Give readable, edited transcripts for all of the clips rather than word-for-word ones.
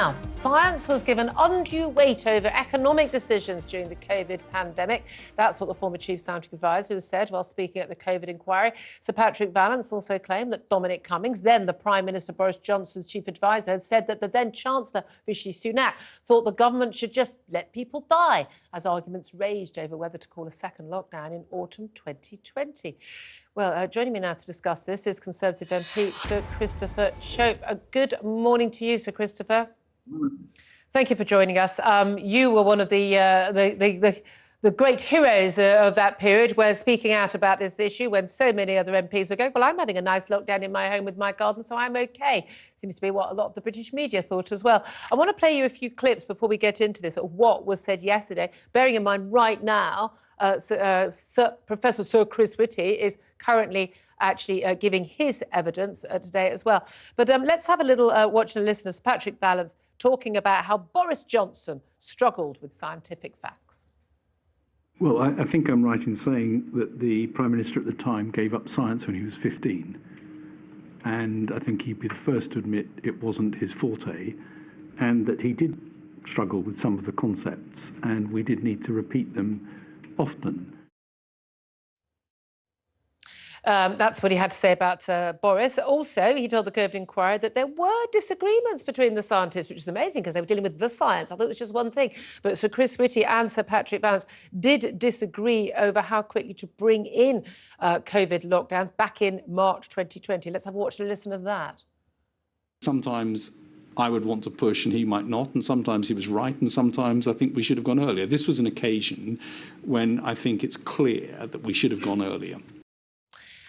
Now, science was given undue weight over economic decisions during the COVID pandemic. That's what the former Chief Scientific Advisor has said while speaking at the COVID inquiry. Sir Patrick Vallance also claimed that Dominic Cummings, then the Prime Minister Boris Johnson's Chief Advisor, had said that the then Chancellor Rishi Sunak thought the government should just let people die, as arguments raged over whether to call a second lockdown in autumn 2020. Well, joining me now to discuss this is Conservative MP Sir Christopher Chope. Good morning to you, Sir Christopher. Thank you for joining us. You were one of the great heroes of that period, where speaking out about this issue when so many other MPs were going, well, I'm having a nice lockdown in my home with my garden, so I'm OK. Seems to be what a lot of the British media thought as well. I want to play you a few clips before we get into this of what was said yesterday, bearing in mind right now, Professor Sir Chris Whitty is currently actually giving his evidence today as well. But let's have a little watch and listen of Sir Patrick Vallance talking about how Boris Johnson struggled with scientific facts. Well, I think I'm right in saying that the Prime Minister at the time gave up science when he was 15. And I think he'd be the first to admit it wasn't his forte, and that he did struggle with some of the concepts, and we did need to repeat them often. That's what he had to say about Boris. Also, he told the COVID inquiry that there were disagreements between the scientists, which is amazing because they were dealing with the science. I thought it was just one thing. But Sir Chris Whitty and Sir Patrick Vallance did disagree over how quickly to bring in COVID lockdowns back in March 2020. Let's have a watch and listen of that. Sometimes I would want to push and he might not, and sometimes he was right, and sometimes I think we should have gone earlier. This was an occasion when I think it's clear that we should have gone earlier.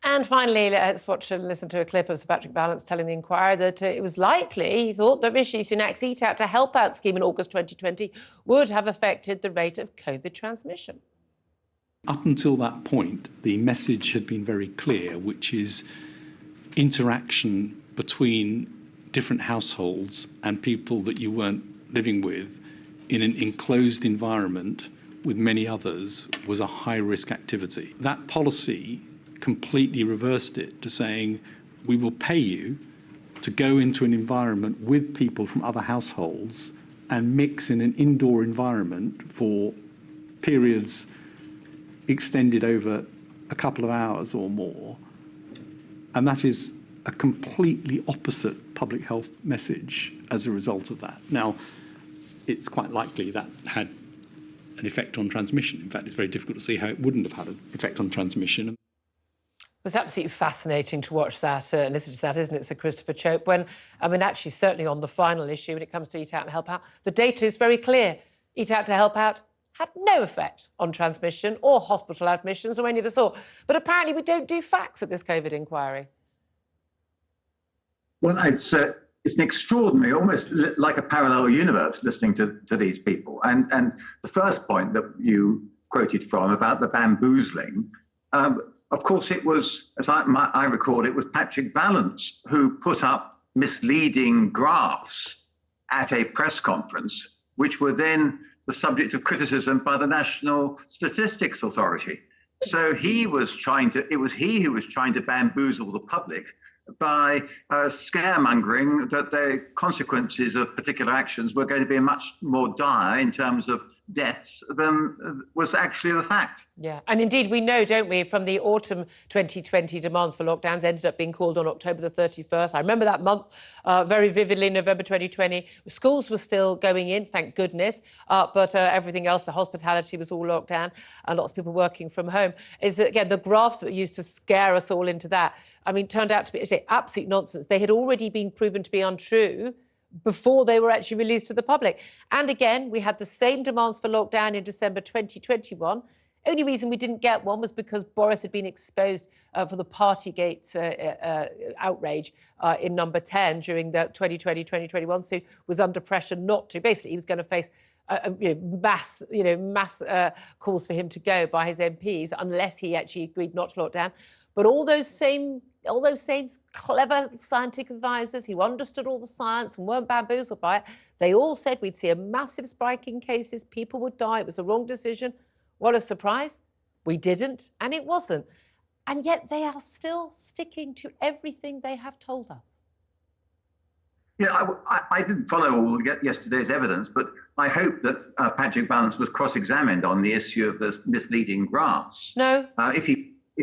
And finally, let's watch and listen to a clip of Sir Patrick Vallance telling the Inquirer that it was likely, he thought, that Rishi Sunak's Eat Out to Help Out scheme in August 2020 would have affected the rate of COVID transmission. Up until that point, the message had been very clear, which is interaction between different households and people that you weren't living with in an enclosed environment with many others was a high-risk activity. That policy completely reversed it to saying, we will pay you to go into an environment with people from other households and mix in an indoor environment for periods extended over a couple of hours or more. And that is a completely opposite public health message as a result of that. Now, it's quite likely that had an effect on transmission. In fact, it's very difficult to see how it wouldn't have had an effect on transmission. It was absolutely fascinating to watch that and listen to that, isn't it, Sir Christopher Chope? When, I mean, actually, certainly on the final issue, when it comes to Eat Out and Help Out, the data is very clear. Eat Out to Help Out had no effect on transmission or hospital admissions or any of the sort. But apparently we don't do facts at this COVID inquiry. Well, it's an extraordinary, almost like a parallel universe, listening to these people. And the first point that you quoted from about the bamboozling, of course, it was, as I recall, it was Patrick Vallance who put up misleading graphs at a press conference, which were then the subject of criticism by the National Statistics Authority. So it was he who was trying to bamboozle the public by scaremongering that the consequences of particular actions were going to be much more dire in terms of deaths than was actually the fact. Yeah, and indeed we know, don't we, from the autumn 2020 demands for lockdowns ended up being called on October the 31st. I remember that month very vividly, November 2020. Schools were still going in, thank goodness, but everything else, the hospitality was all locked down and lots of people working from home. Is that, again, the graphs that were used to scare us all into that, I mean, turned out to be absolute nonsense. They had already been proven to be untrue before they were actually released to the public. And again, we had the same demands for lockdown in December 2021. Only reason we didn't get one was because Boris had been exposed for the Partygate outrage in number 10 during the 2020-2021, so was under pressure not to. Basically, he was going to face mass calls for him to go by his MPs unless he actually agreed not to lock down. But all those same clever scientific advisors who understood all the science and weren't bamboozled by it, they all said we'd see a massive spike in cases, people would die, it was the wrong decision. What a surprise. We didn't, and it wasn't. And yet they are still sticking to everything they have told us. Yeah, I didn't follow all yesterday's evidence, but I hope that Patrick Vallance was cross-examined on the issue of the misleading graphs. No. If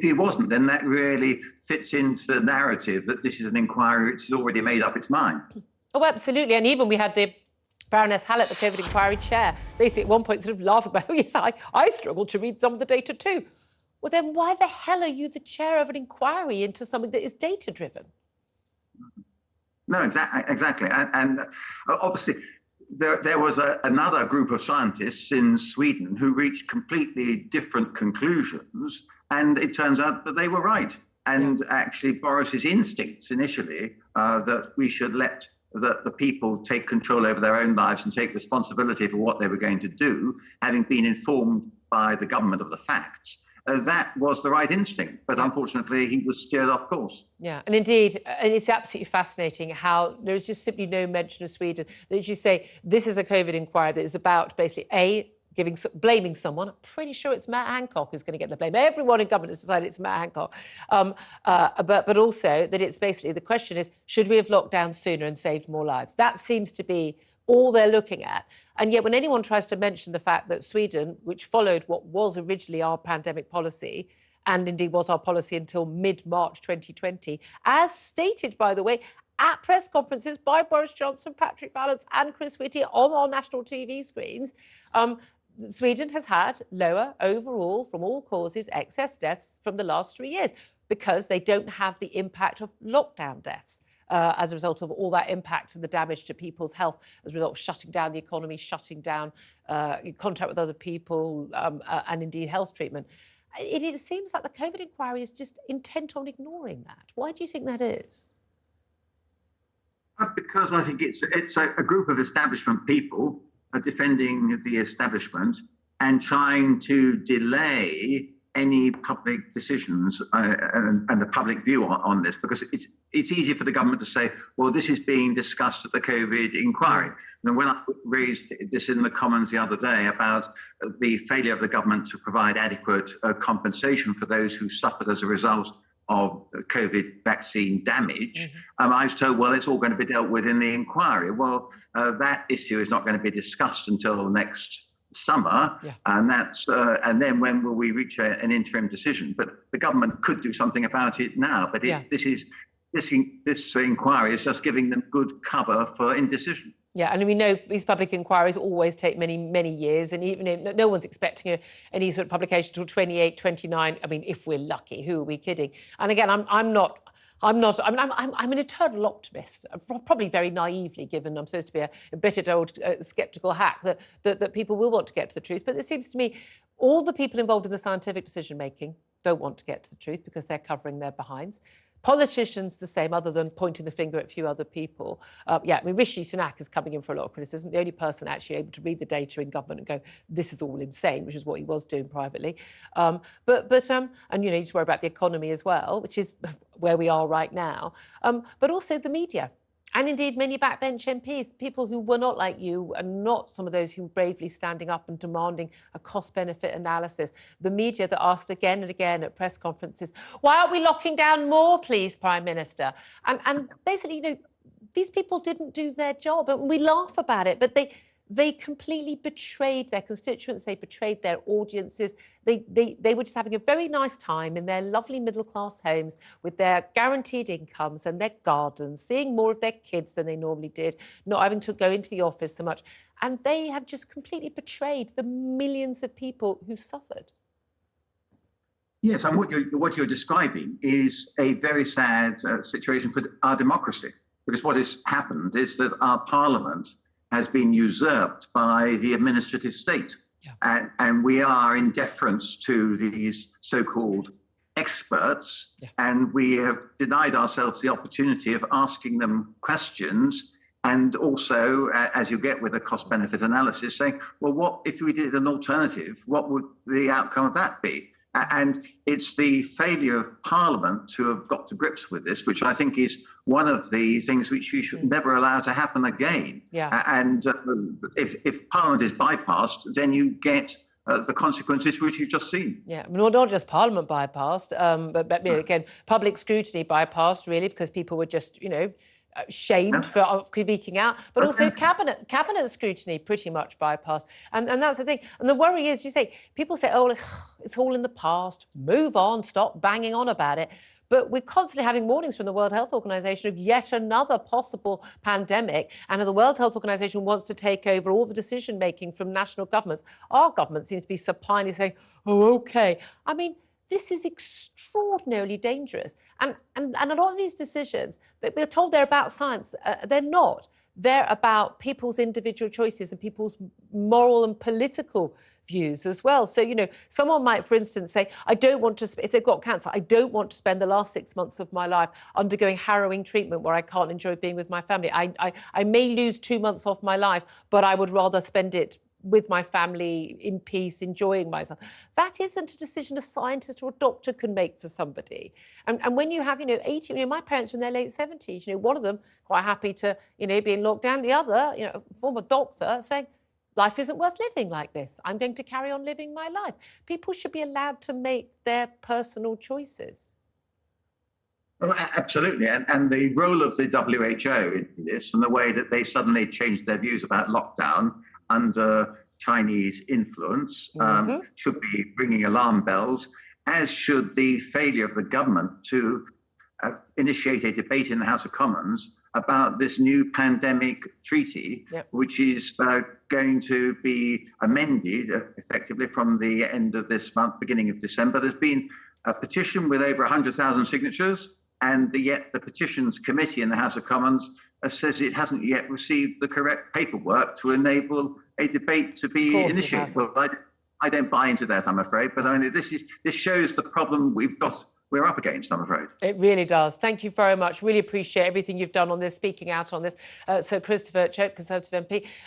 he wasn't, then that really fits into the narrative that this is an inquiry which has already made up its mind. Oh, absolutely. And even we had the Baroness Hallett, the COVID inquiry chair, basically at one point sort of laughing about, oh, yes, I struggled to read some of the data too. Well, then why the hell are you the chair of an inquiry into something that is data-driven? No, exactly. And obviously, there was another group of scientists in Sweden who reached completely different conclusions. And it turns out that they were right. And actually, Boris's instincts initially that we should let the people take control over their own lives and take responsibility for what they were going to do, having been informed by the government of the facts. That was the right instinct, but unfortunately he was steered off course. Yeah, and indeed, and it's absolutely fascinating how there is just simply no mention of Sweden. That, as you say, this is a COVID inquiry that is about basically blaming someone. I'm pretty sure it's Matt Hancock who's going to get the blame. Everyone in government has decided it's Matt Hancock. But also that it's basically, the question is, should we have locked down sooner and saved more lives? That seems to be all they're looking at. And yet when anyone tries to mention the fact that Sweden, which followed what was originally our pandemic policy, and indeed was our policy until mid-March 2020, as stated, by the way, at press conferences by Boris Johnson, Patrick Vallance and Chris Whitty on our national TV screens, Sweden has had lower overall, from all causes, excess deaths from the last 3 years because they don't have the impact of lockdown deaths as a result of all that impact and the damage to people's health as a result of shutting down the economy, shutting down contact with other people and indeed health treatment. It seems like the COVID inquiry is just intent on ignoring that. Why do you think that is? Because I think it's a group of establishment people defending the establishment and trying to delay any public decisions and the public view on this, because it's easy for the government to say, well, this is being discussed at the COVID inquiry. And when I raised this in the Commons the other day about the failure of the government to provide adequate compensation for those who suffered as a result of COVID vaccine damage, I was told, well, it's all going to be dealt with in the inquiry. Well, that issue is not going to be discussed until next summer, and and then when will we reach an interim decision? But the government could do something about it now. But this inquiry is just giving them good cover for indecision. Yeah, and we know these public inquiries always take many, many years, and even if no one's expecting any sort of publication until 28, 29. I mean, if we're lucky, who are we kidding? And again, I'm an eternal optimist, probably very naively, given I'm supposed to be a embittered old sceptical hack, that people will want to get to the truth. But it seems to me all the people involved in the scientific decision-making don't want to get to the truth because they're covering their behinds. Politicians the same, other than pointing the finger at a few other people. Rishi Sunak is coming in for a lot of criticism. The only person actually able to read the data in government and go, this is all insane, which is what he was doing privately. And you need to worry about the economy as well, which is where we are right now. But also the media. And indeed, many backbench MPs, people who were not like you and not some of those who were bravely standing up and demanding a cost-benefit analysis. The media that asked again and again at press conferences, why aren't we locking down more, please, Prime Minister? And basically, these people didn't do their job. And we laugh about it, but they completely betrayed their constituents. They betrayed their audiences. They were just having a very nice time in their lovely middle-class homes with their guaranteed incomes and their gardens, seeing more of their kids than they normally did, not having to go into the office so much. And they have just completely betrayed the millions of people who suffered. Yes, and what you're describing is a very sad situation for our democracy, because what has happened is that our parliament has been usurped by the administrative state. And we are in deference to these so-called experts, and we have denied ourselves the opportunity of asking them questions, and also, as you get with a cost-benefit analysis, saying, well, what if we did an alternative? What would the outcome of that be? And it's the failure of Parliament to have got to grips with this, which I think is one of the things which we should never allow to happen again. And if Parliament is bypassed, then you get the consequences which you've just seen. Yeah, well, not just Parliament bypassed, but again, public scrutiny bypassed, really, because people were just, shamed for speaking out, but also cabinet scrutiny pretty much bypassed. And that's the thing. And the worry is, you say, people say, oh, it's all in the past, move on, stop banging on about it. But we're constantly having warnings from the World Health Organization of yet another possible pandemic, and the World Health Organization wants to take over all the decision-making from national governments. Our government seems to be supinely saying, oh, OK. I mean, this is extraordinarily dangerous. And a lot of these decisions, that we're told they're about science, they're not. They're about people's individual choices and people's moral and political views as well. So, you know, someone might, for instance, say, I don't want to, if they've got cancer, I don't want to spend the last 6 months of my life undergoing harrowing treatment where I can't enjoy being with my family. I may lose 2 months off my life, but I would rather spend it with my family in peace, enjoying myself. That isn't a decision a scientist or a doctor can make for somebody. And when you have, 80, my parents were in their late 70s, one of them quite happy to, be in lockdown. The other, a former doctor saying, life isn't worth living like this. I'm going to carry on living my life. People should be allowed to make their personal choices. Well, absolutely. And the role of the WHO in this and the way that they suddenly changed their views about lockdown under Chinese influence should be ringing alarm bells, as should the failure of the government to initiate a debate in the House of Commons about this new pandemic treaty, which is going to be amended effectively from the end of this month, beginning of December. There's been a petition with over 100,000 signatures, and yet the Petitions Committee in the House of Commons says it hasn't yet received the correct paperwork to enable a debate to be initiated. Well, I don't buy into that, I'm afraid. But I mean, this shows the problem we're up against, I'm afraid. It really does. Thank you very much. Really appreciate everything you've done on this, speaking out on this. So Christopher Chope, Conservative MP.